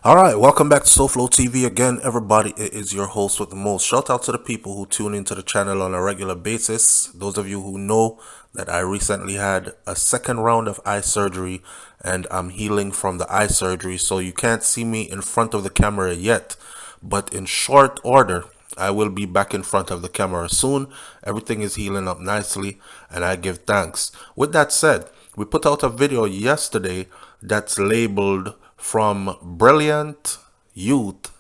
All right, welcome back to SouFLoTV again, everybody. It is your host with the most. Shout out to the people who tune into the channel on a regular basis. Those of you who know that I recently had a second round of eye surgery and I'm healing from the eye surgery, so you can't see me in front of the camera yet. But in short order, I will be back in front of the camera soon. Everything is healing up nicely, and I give thanks. With that said, we put out a video yesterday that's labeled From Brilliant Youth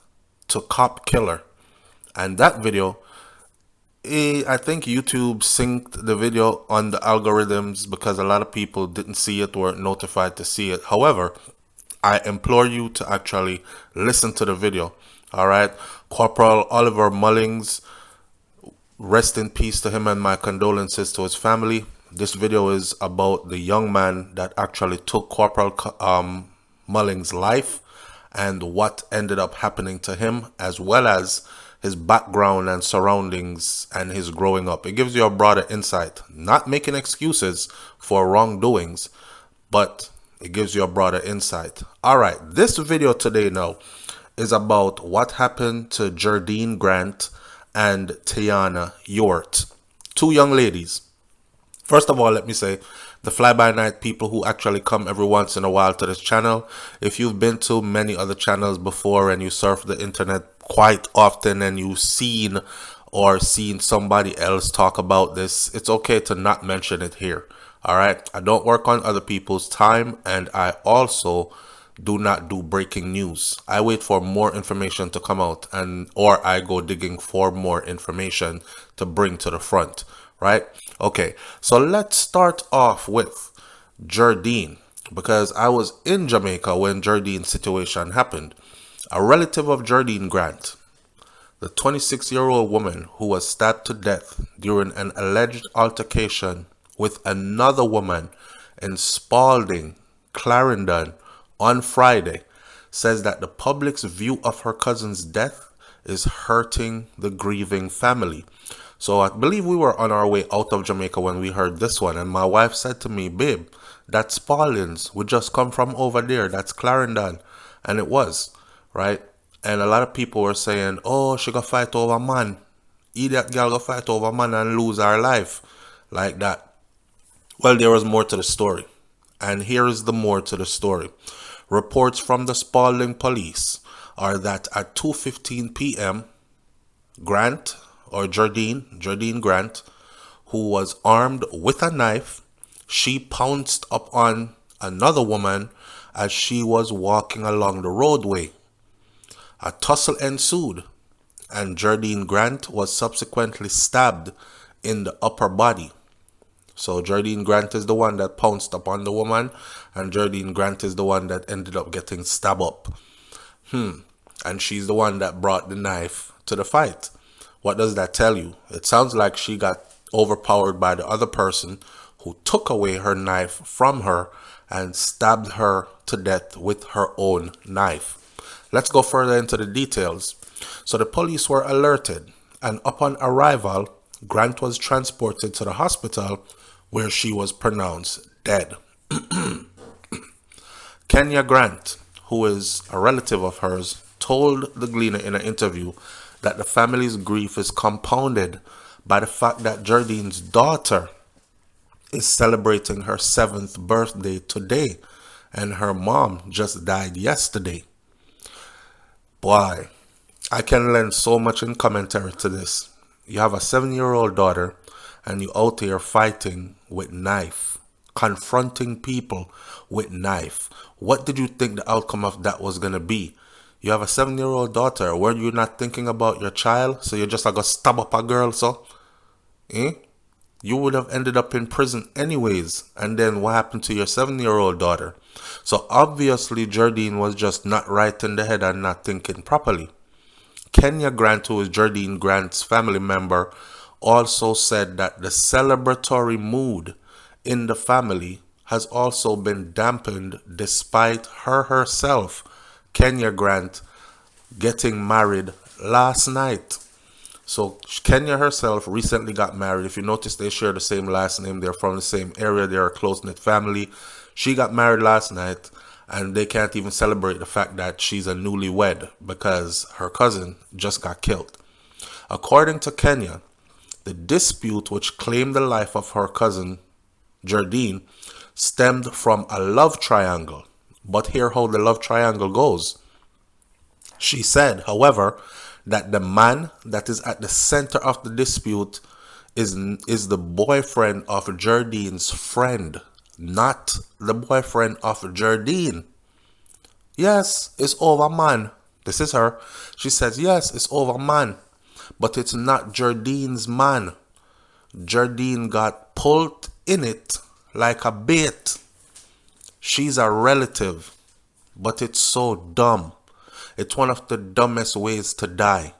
to Cop Killer. And that video, I think YouTube synced the video on the algorithms because a lot of people didn't see it, weren't notified to see it. However, I implore you to actually listen to the video. All right. Corporal Oliver Mullings, rest in peace to him, and my condolences to his family. This video is about the young man that actually took Corporal Mullings' life and what ended up happening to him, as well as his background and surroundings and his growing up. It gives you a broader insight, not making excuses for wrongdoings, but it gives you a broader insight. All right, this video today now is about what happened to Jardine Grant and Tiyana Ewart, two young ladies. First of all, let me say, the fly-by-night people who actually come every once in a while to this channel, if you've been to many other channels before and you surf the internet quite often and you've seen somebody else talk about this, it's okay to not mention it here. All right, I don't work on other people's time, and I also do not do breaking news. I wait for more information to come out, or I go digging for more information to bring to the front, right? Okay, so let's start off with Jerdene, because I was in Jamaica when Jerdene's situation happened. A relative of Jardine Grant, the 26-year-old woman who was stabbed to death during an alleged altercation with another woman in Spalding, Clarendon, on Friday, says that the public's view of her cousin's death is hurting the grieving family. So I believe we were on our way out of Jamaica when we heard this one, and my wife said to me, "Babe, that's Spalding's. We just come from over there. That's Clarendon." And it was, right? And a lot of people were saying, "Oh, she got fight over man. Idiot girl got fight over man and lose her life." Like that. Well, there was more to the story. And here is the more to the story. Reports from the Spalding police are that at 2:15 p.m., Grant, or Jardine Grant, who was armed with a knife, she pounced upon another woman as she was walking along the roadway. A tussle ensued, and Jardine Grant was subsequently stabbed in the upper body. So Jardine Grant is the one that pounced upon the woman, and Jardine Grant is the one that ended up getting stabbed up. And she's the one that brought the knife to the fight. What does that tell you? It sounds like she got overpowered by the other person who took away her knife from her and stabbed her to death with her own knife. Let's go further into the details. So the police were alerted, and upon arrival, Grant was transported to the hospital where she was pronounced dead. Kenya Grant, who is a relative of hers, told the Gleaner in an interview that the family's grief is compounded by the fact that Jardine's daughter is celebrating her 7th birthday today, and her mom just died yesterday. Boy, I can learn so much in commentary to this. You have a 7-year-old daughter, and you out here fighting with knife, confronting people with knife. What did you think the outcome of that was going to be? You have a 7-year-old daughter. Were you not thinking about your child? So you're just like a stab up a girl, so? You would have ended up in prison anyways. And then what happened to your 7-year-old daughter? So obviously Jardine was just not right in the head and not thinking properly. Kenya Grant, who is Jardine Grant's family member, also said that the celebratory mood in the family has also been dampened despite her herself, Kenya Grant, getting married last night. So Kenya herself recently got married. If you notice, they share the same last name. They're from the same area. They're a close-knit family. She got married last night, and they can't even celebrate the fact that she's a newlywed because her cousin just got killed. According to Kenya, the dispute which claimed the life of her cousin Jerdene stemmed from a love triangle. But hear how the love triangle goes. She said, however, that the man that is at the center of the dispute is the boyfriend of Jerdene's friend, not the boyfriend of Jerdene. Yes, it's over man. This is her. She says, yes, it's over man. But it's not Jerdene's man. Jerdene got pulled in it like a bait. She's a relative. But it's so dumb. It's one of the dumbest ways to die.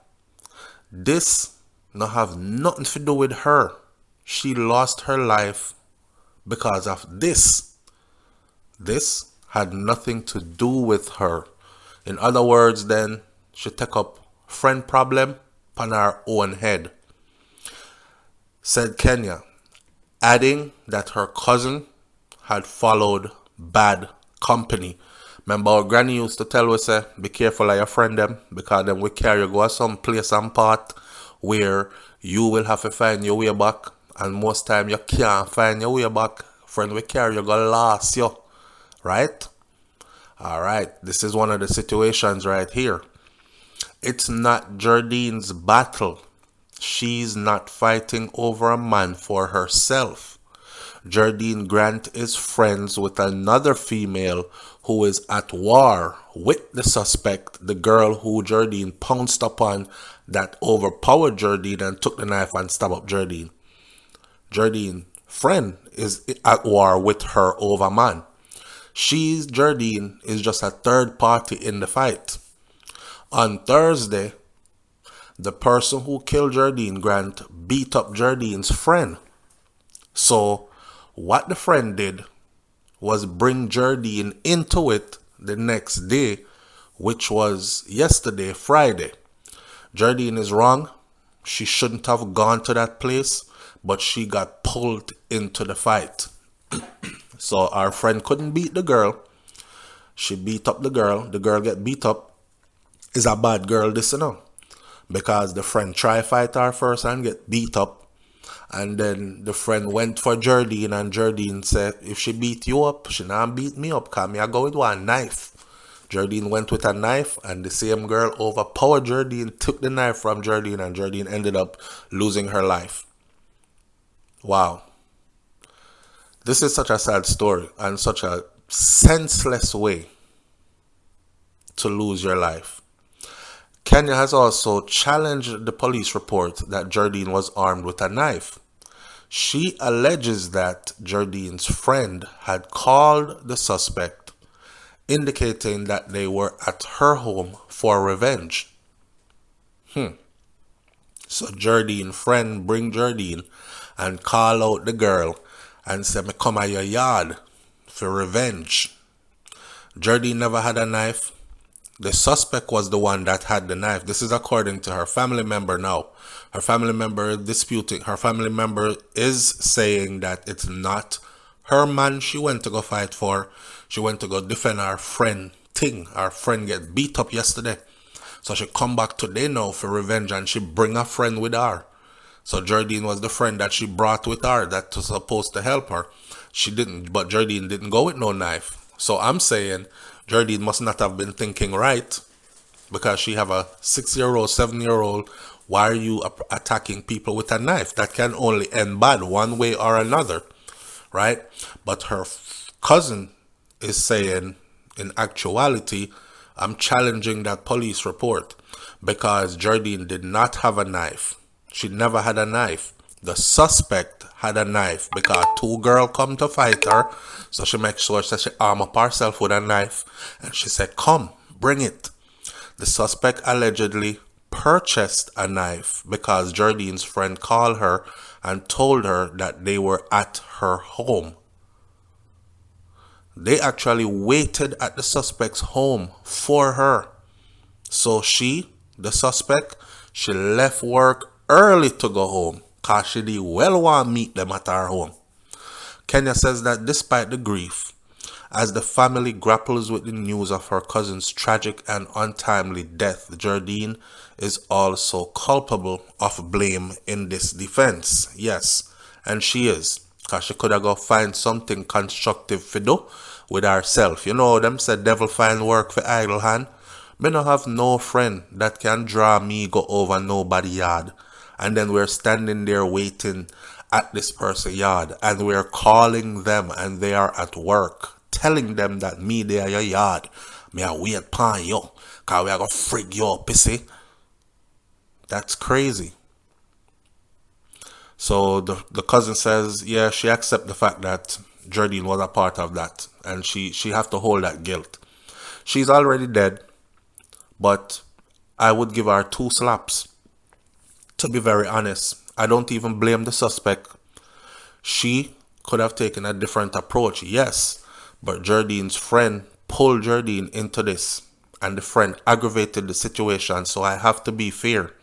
This not have nothing to do with her. She lost her life because of this. This had nothing to do with her. In other words, then, she take up friend problem on her own head. Said Kenya, adding that her cousin had followed bad company. Remember our granny used to tell us, be careful of your friend them, because them will carry you go some place and part where you will have to find your way back, and most time you can't find your way back. Friend will carry you go lost you. Right? Alright, this is one of the situations right here. It's not Jerdene's battle. She's not fighting over a man for herself. Jardine Grant is friends with another female who is at war with the suspect, the girl who Jerdene pounced upon that overpowered Jerdene and took the knife and stabbed up Jerdene. Jerdene's friend is at war with her over man. Jerdene is just a third party in the fight. On Thursday, the person who killed Jardine Grant beat up Jerdene's friend. So what the friend did was bring Jerdene into it the next day, which was yesterday, Friday. Jerdene is wrong. She shouldn't have gone to that place, but she got pulled into the fight. So our friend couldn't beat the girl. She beat up the girl. The girl get beat up. Is a bad girl, this, you know. Because the friend try fight her first and get beat up. And then the friend went for Jerdene, and Jerdene said, if she beat you up, she not beat me up, because me I go with one knife. Jerdene went with a knife, and the same girl overpowered Jerdene, took the knife from Jerdene, and Jerdene ended up losing her life. Wow. This is such a sad story, and such a senseless way to lose your life. Kenya has also challenged the police report that Jerdene was armed with a knife. She alleges that Jerdene's friend had called the suspect, indicating that they were at her home for revenge. So Jerdene's friend bring Jerdene and call out the girl and say, me come at your yard for revenge. Jerdene never had a knife. The suspect was the one that had the knife. This is according to her family member now. Her family member is disputing. Her family member is saying that it's not her man she went to go fight for. She went to go defend her friend thing. Her friend get beat up yesterday. So she come back today now for revenge, and she bring a friend with her. So Jerdene was the friend that she brought with her that was supposed to help her. She didn't, but Jerdene didn't go with no knife. So I'm saying Jerdene must not have been thinking right, because she have a 6-year-old, 7-year-old. Why are you attacking people with a knife? That can only end bad one way or another, right? But her cousin is saying, in actuality, I'm challenging that police report, because Jerdene did not have a knife. She never had a knife. The suspect had a knife, because two girls come to fight her. So she makes sure that she arm up herself with a knife, and she said, come, bring it. The suspect allegedly purchased a knife because Jerdene's friend called her and told her that they were at her home. They actually waited at the suspect's home for her. So she, the suspect, she left work early to go home, because she did well want to meet them at her home. Kenya says that despite the grief As the family grapples with the news of her cousin's tragic and untimely death, Jardine is also culpable of blame in this defense. Yes, and she is. Because she could have go find something constructive to do with herself. You know, them said devil find work for idle hand. Me no have no friend that can draw me go over nobody yard. And then we're standing there waiting at this person yard and we're calling them and they are at work. Telling them that me they are your yard. Me a wait pan you. Cause we are gonna freak you up, see? That's crazy. So the cousin says, yeah, she accepts the fact that Jerdene was a part of that. And she have to hold that guilt. She's already dead. But I would give her 2 slaps. To be very honest, I don't even blame the suspect. She could have taken a different approach, yes. But Jerdene's friend pulled Jerdene into this. And the friend aggravated the situation, so I have to be fair.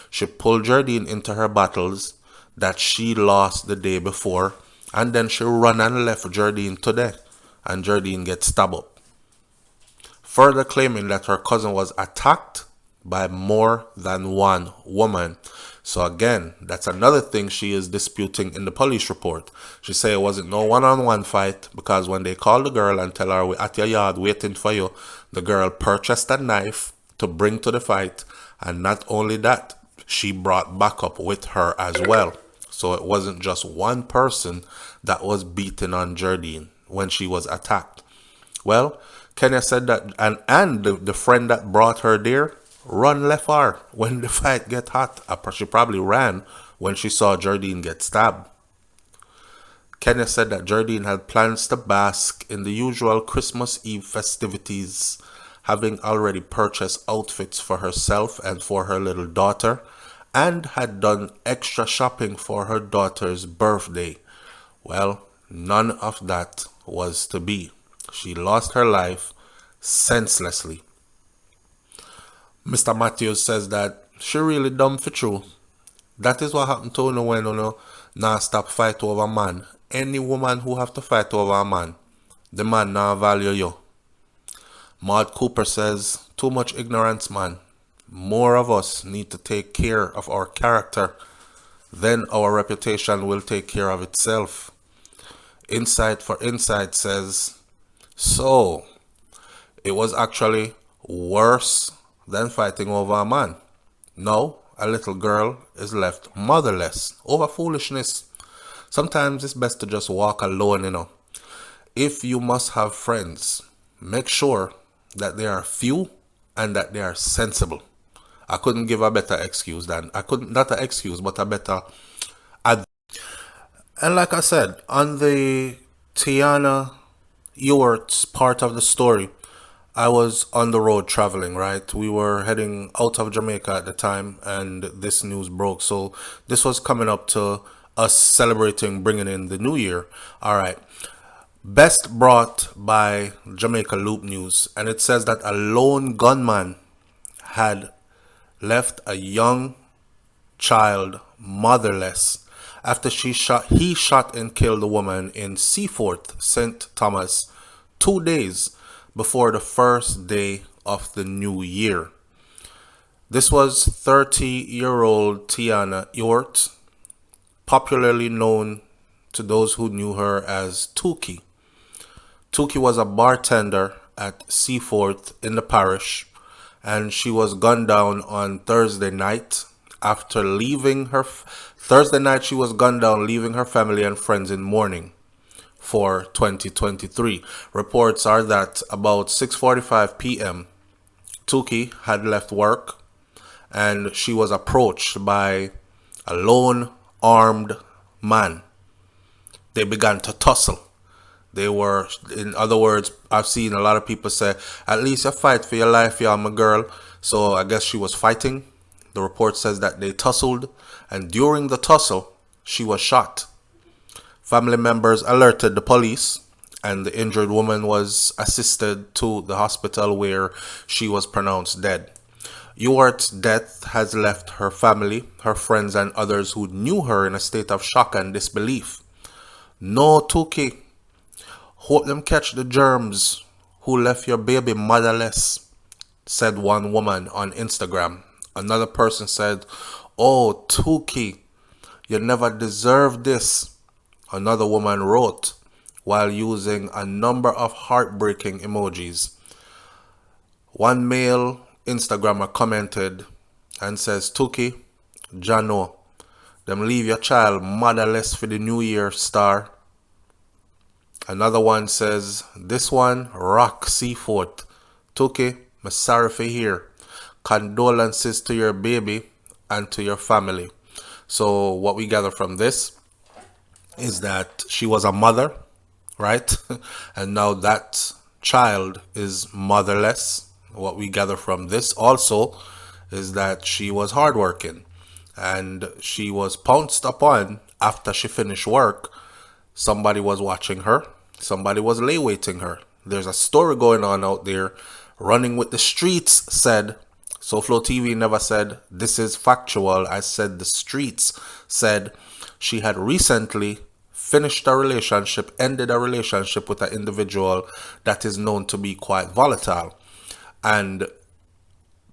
She pulled Jerdene into her battles that she lost the day before. And then she ran and left Jerdene to death. And Jerdene gets stabbed up. Further claiming that her cousin was attacked by more than one woman. So again, that's another thing she is disputing in the police report. She say it wasn't no one-on-one fight because when they called the girl and tell her we're at your yard waiting for you, the girl purchased a knife to bring to the fight. And not only that, she brought backup with her as well. So it wasn't just one person that was beating on Jerdene when she was attacked. Well, Kenya said that, and the friend that brought her there run left her when the fight get hot. She probably ran when she saw Jerdene get stabbed. Kenya said that Jerdene had plans to bask in the usual Christmas Eve festivities, having already purchased outfits for herself and for her little daughter, and had done extra shopping for her daughter's birthday. Well, none of that was to be. She lost her life senselessly. Mr. Matthews says that she really dumb for true. That is what happened to her when now stop fight over a man. Any woman who have to fight over a man, the man now value you. Maud Cooper says, too much ignorance, man. More of us need to take care of our character. Then our reputation will take care of itself. Insight for Insight says, so it was actually worse than fighting over a man. Now, a little girl is left motherless over foolishness. Sometimes it's best to just walk alone, If you must have friends, make sure that they are few and that they are sensible. I couldn't give a better excuse not an excuse, but a better ad. And like I said, on the Tiana Ewart's part of the story, I was on the road traveling, right? We were heading out of Jamaica at the time and this news broke. So this was coming up to us celebrating bringing in the new year. All right. Best brought by Jamaica Loop News. And it says that a lone gunman had left a young child motherless after he shot and killed a woman in Seaforth, St. Thomas, 2 days before the first day of the new year. This was 30-year-old Tiyana Ewart, popularly known to those who knew her as Tuki. Tuki was a bartender at Seaforth in the parish, and she was gunned down on Thursday night after leaving her. Thursday night she was gunned down, leaving her family and friends in mourning for 2023. Reports are that about 6:45 p.m. Tuki had left work and she was approached by a lone armed man. They began to tussle. They were, in other words, I've seen a lot of people say, at least you fight for your life, yeah, my girl. So I guess she was fighting. The report says that they tussled, and during the tussle, she was shot. Family members alerted the police, and the injured woman was assisted to the hospital where she was pronounced dead. Ewart's death has left her family, her friends, and others who knew her in a state of shock and disbelief. No, Tuki. Hope them catch the germs who left your baby motherless, said one woman on Instagram. Another person said, "Oh, Tuki, you never deserved this," another woman wrote, while using a number of heartbreaking emojis. One male Instagrammer commented and says, "Tuki, Jano, them leave your child motherless for the new year, star." Another one says, "This one rock seafood. Tuki, I'm sorry for hear. Condolences to your baby and to your family." So what we gather from this is that she was a mother, right? And now that child is motherless. What we gather from this also is that she was hardworking and she was pounced upon after she finished work. Somebody was watching her, somebody was lay waiting her. There's a story going on out there. Running with the streets said, SouFLoTV never said this is factual. I said the streets said she had recently finished a relationship, ended a relationship with an individual that is known to be quite volatile. And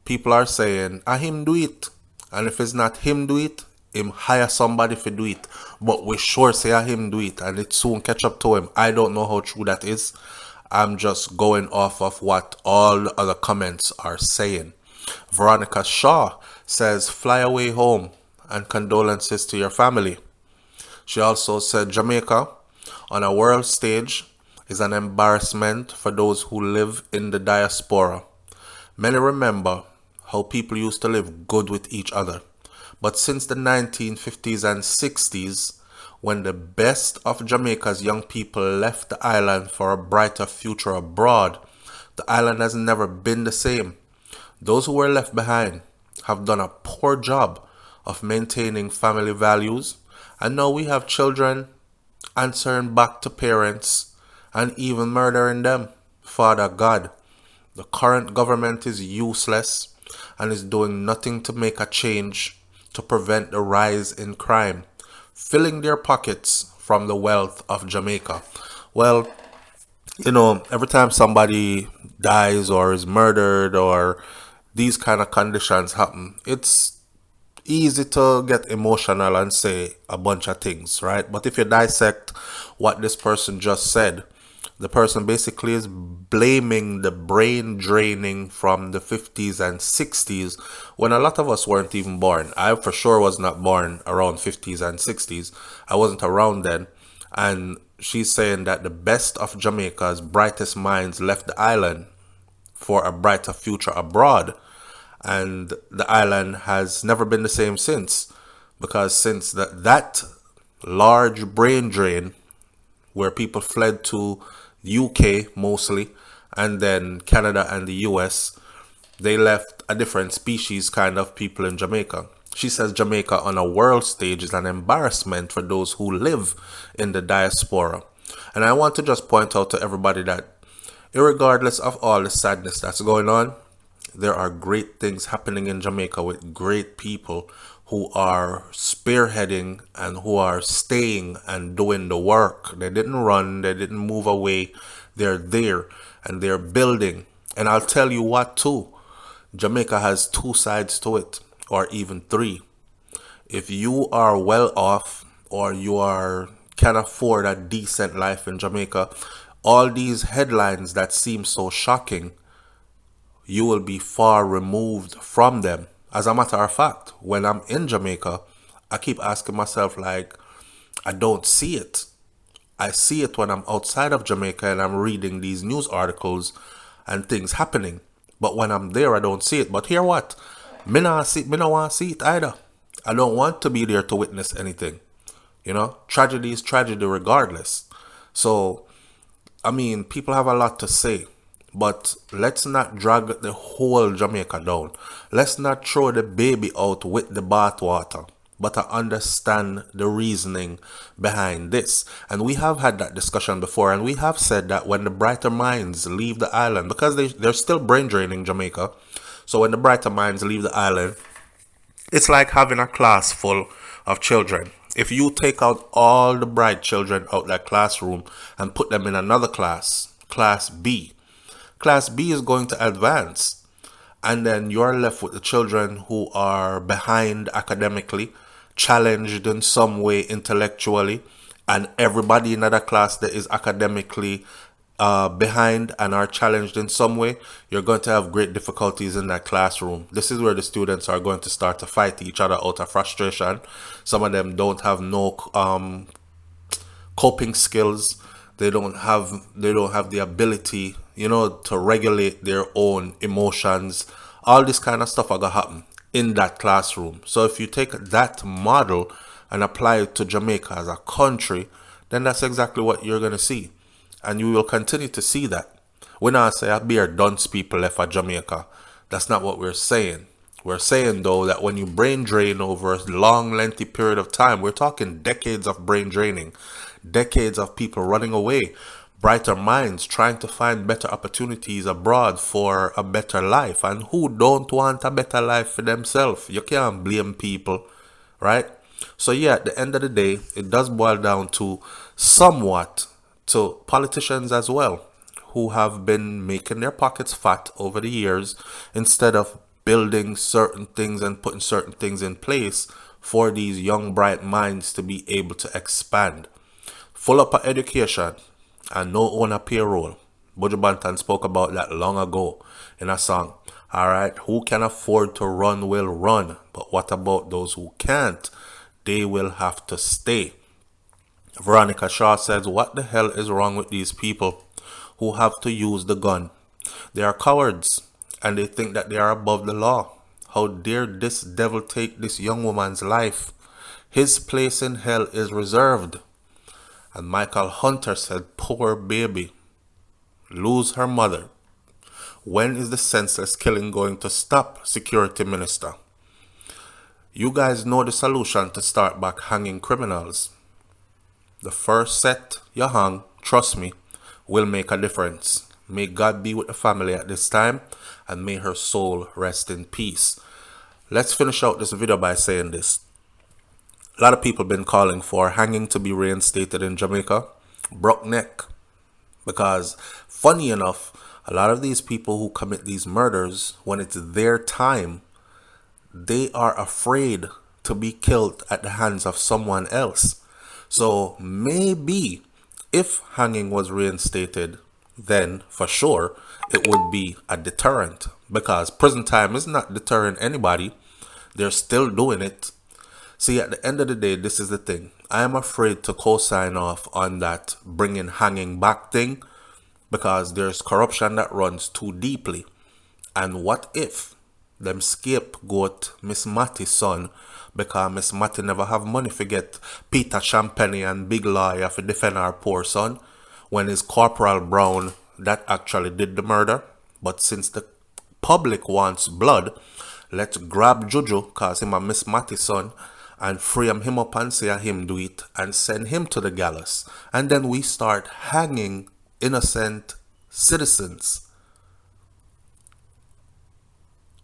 people are saying, him do it. And if it's not him do it, him hire somebody to do it. But we sure say him do it and it soon catch up to him. I don't know how true that is. I'm just going off of what all the other comments are saying. Veronica Shaw says, "Fly away home and condolences to your family." She also said, "Jamaica on a world stage is an embarrassment for those who live in the diaspora. Many remember how people used to live good with each other. But since the 1950s and 60s, when the best of Jamaica's young people left the island for a brighter future abroad, the island has never been the same. Those who were left behind have done a poor job of maintaining family values, and now we have children answering back to parents and even murdering them. Father God, the current government is useless and is doing nothing to make a change to prevent the rise in crime, filling their pockets from the wealth of Jamaica." Well, every time somebody dies or is murdered or these kind of conditions happen, it's easy to get emotional and say a bunch of things, right? But if you dissect what this person just said, the person basically is blaming the brain draining from the 50s and 60s when a lot of us weren't even born. I for sure was not born around 50s and 60s. I wasn't around then. And she's saying that the best of Jamaica's brightest minds left the island for a brighter future abroad. And the island has never been the same since. Because since that large brain drain, where people fled to UK mostly, and then Canada and the US, they left a different species kind of people in Jamaica. She says Jamaica on a world stage is an embarrassment for those who live in the diaspora. And I want to just point out to everybody that irregardless of all the sadness that's going on, there are great things happening in Jamaica with great people who are spearheading and who are staying and doing the work. They didn't run, they didn't move away. They're there and they're building. And I'll tell you what too, Jamaica has two sides to it, or even three. If you are well off or can afford a decent life in Jamaica, all these headlines that seem so shocking, you will be far removed from them. As a matter of fact, when I'm in Jamaica, I keep asking myself, I don't see it. I see it when I'm outside of Jamaica and I'm reading these news articles and things happening. But when I'm there, I don't see it. But hear what? Me not want to see it either. I don't want to be there to witness anything. Tragedy is tragedy regardless. So, people have a lot to say. But let's not drag the whole Jamaica down. Let's not throw the baby out with the bathwater. But I understand the reasoning behind this. And we have had that discussion before. And we have said that when the brighter minds leave the island, because they're still brain draining Jamaica. So when the brighter minds leave the island, it's like having a class full of children. If you take out all the bright children out that classroom and put them in another class, class B is going to advance. And then you're left with the children who are behind academically, challenged in some way intellectually, and everybody in that class that is academically behind and are challenged in some way. You're going to have great difficulties in that classroom. This is where the students are going to start to fight each other out of frustration. Some of them don't have no coping skills. They don't have the ability, to regulate their own emotions. All this kind of stuff are gonna happen in that classroom. So if you take that model and apply it to Jamaica as a country, then that's exactly what you're gonna see. And you will continue to see that. We're not saying a beer dunce people left at Jamaica. That's not what we're saying. We're saying, though, that when you brain drain over a long, lengthy period of time, we're talking decades of brain draining, decades of people running away, brighter minds trying to find better opportunities abroad for a better life. And who don't want a better life for themselves? You can't blame people, right? So yeah, at the end of the day, it does boil down to somewhat to politicians as well, who have been making their pockets fat over the years instead of building certain things and putting certain things in place for these young bright minds to be able to expand. Full up of education and no owner payroll. Buju Banton spoke about that long ago in a song. Alright, who can afford to run will run, but what about those who can't? They will have to stay. Veronica Shaw says, what the hell is wrong with these people who have to use the gun? They are cowards and they think that they are above the law. How dare this devil take this young woman's life? His place in hell is reserved. And Michael Hunter said, poor baby, lose her mother. When is the senseless killing going to stop, Security Minister? You guys know the solution to start back hanging criminals. The first set you hang, trust me, will make a difference. May God be with the family at this time, and may her soul rest in peace. Let's finish out this video by saying this. A lot of people have been calling for hanging to be reinstated in Jamaica. Broke neck. Because, funny enough, a lot of these people who commit these murders, when it's their time, they are afraid to be killed at the hands of someone else. So maybe if hanging was reinstated, then for sure it would be a deterrent, because prison time is not deterring anybody. They're still doing it. See, at the end of the day, this is the thing. I am afraid to co-sign off on that bringing hanging back thing, because there's corruption that runs too deeply. And what if them scapegoat Miss Matty's son, because Miss Matty never have money to get Peter Champagne and Big Lawyer to defend our poor son, when it's Corporal Brown that actually did the murder. But since the public wants blood, let's grab Juju, cause him a Miss Matty's son, and frame him up and say him do it and send him to the gallows. And then we start hanging innocent citizens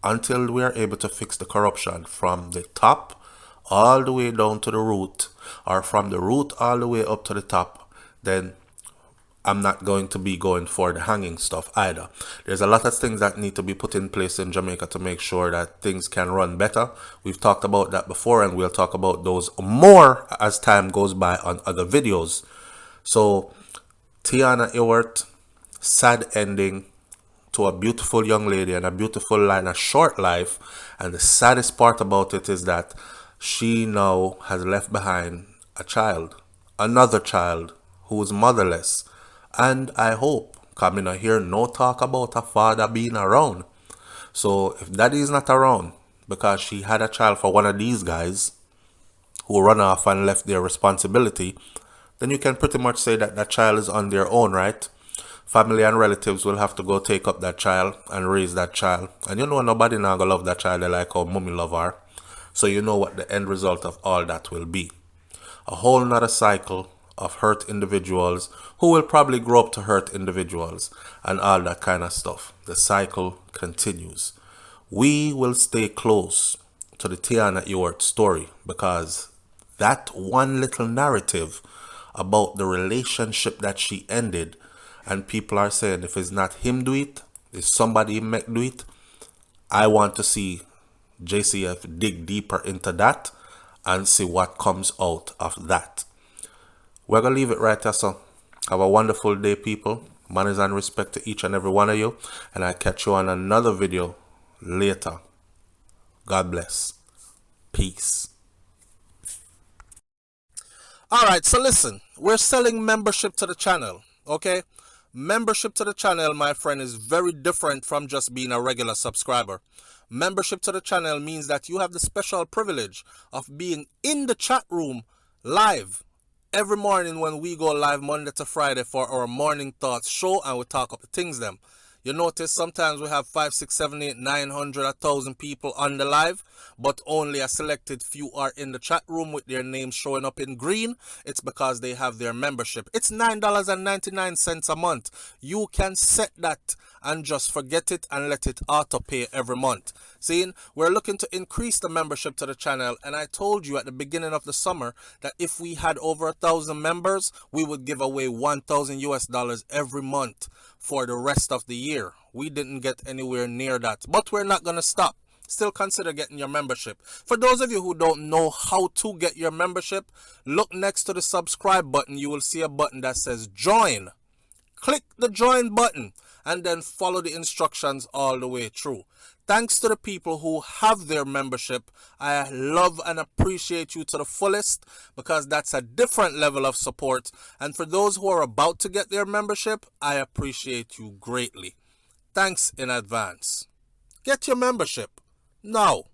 until we are able to fix the corruption from the top all the way down to the root, or from the root all the way up to the top. Then I'm not going to be going for the hanging stuff either. There's a lot of things that need to be put in place in Jamaica to make sure that things can run better. We've talked about that before, and we'll talk about those more as time goes by on other videos. So Tiana Ewart, sad ending to a beautiful young lady and a beautiful line, a short life. And the saddest part about it is that she now has left behind a child, another child who is motherless. And I hope, coming I hear no talk about her father being around. So if daddy is not around because she had a child for one of these guys who run off and left their responsibility, then you can pretty much say that that child is on their own, right? Family and relatives will have to go take up that child and raise that child. And you know nobody now gonna love that child like how mommy love her. So you know what the end result of all that will be. A whole nother cycle of hurt individuals who will probably grow up to hurt individuals and all that kind of stuff. The cycle continues. We will stay close to the Tiana Ewart story because that one little narrative about the relationship that she ended, and people are saying if it's not him do it, if somebody make do it, I want to see JCF dig deeper into that and see what comes out of that. We're going to leave it right there, so have a wonderful day, people. Manners and respect to each and every one of you, and I'll catch you on another video later. God bless. Peace. Alright, so listen, we're selling membership to the channel, okay? Membership to the channel, my friend, is very different from just being a regular subscriber. Membership to the channel means that you have the special privilege of being in the chat room live every morning when we go live Monday to Friday for our morning thoughts show, and we talk up the things them. You notice sometimes we have 5, 6, 7, 8, 900, 1,000 people on the live, but only a selected few are in the chat room with their names showing up in green. It's because they have their membership. It's $9.99 a month. You can set that and just forget it and let it auto pay every month. See, we're looking to increase the membership to the channel, and I told you at the beginning of the summer that if we had over 1,000 members, we would give away $1,000 every month for the rest of the year. We didn't get anywhere near that, but we're not going to stop. Still consider getting your membership. For those of you who don't know how to get your membership, look next to the subscribe button. You will see a button that says join. Click the join button and then follow the instructions all the way through. Thanks to the people who have their membership. I love and appreciate you to the fullest, because that's a different level of support. And for those who are about to get their membership, I appreciate you greatly. Thanks in advance. Get your membership now.